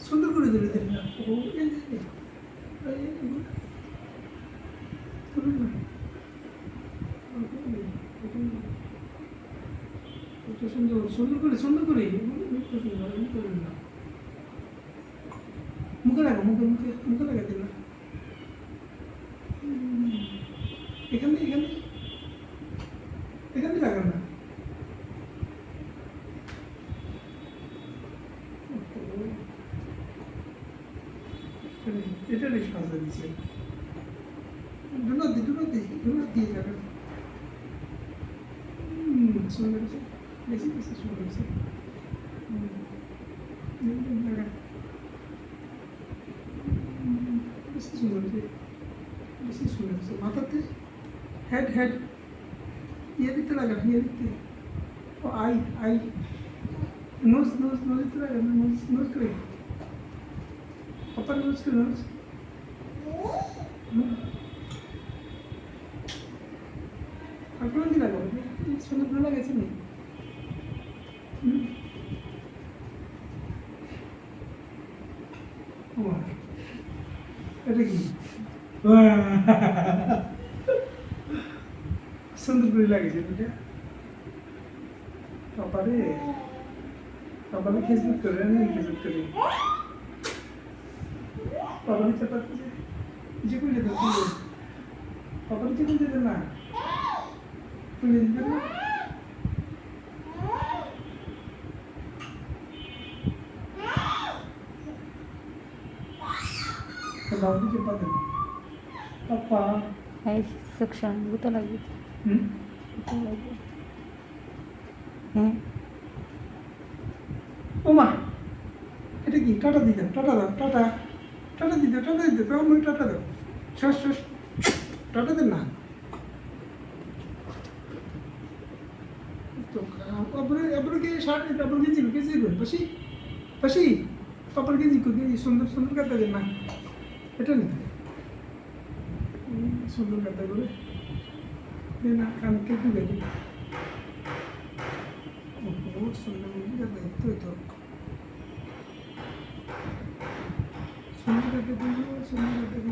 সুন্দর করে ধরে দিন না। ও এই যে করুন না, কত সুন্দর সুন্দর করে করুন না। মুখে লাগা, মুখে লাগা দিন না। এখান দিয়ে লাগান না। এটা বেশ মজা দিচ্ছে। ডুনার দিয়ে যাবেন। সুন্দর হয়েছে, বেশি সুন্দর হয়েছে। বেশি সুন্দর হয়েছে, মাথাতে হেড ইয়ে দিতে লাগান, ও আই নোজ দিতে লাগান, নোজ করে নোজ করে নোজ। আপনার কি লাগাবো? সুন্দর করে লাগাইছে নি? এটা কি সুন্দর করে লাগিয়েছে এটা। কপালে ফেসবুক করে কপালে চাপাতে যে করলে তো কপালে চেপে দেবেন না, খুলে দিবেন না। Lalu cepat deh. Apa? Hai, section betul lagi. Betul lagi. Oma, এটা কি? টাটা দিতে, টাটা দিতে, পেমন টাটা দাও। শেষ, টাটা দেন না। তো আপরে কি শার্ট, আপরে কি জিল, পাশি, পাপার কি সুন্দর কাটা দেন না। এটা না সুন্দর কাটা করে না, কানকে একটু দেখি। বহুত সুন্দর কাটা তো সুন্দর কাটা দিল।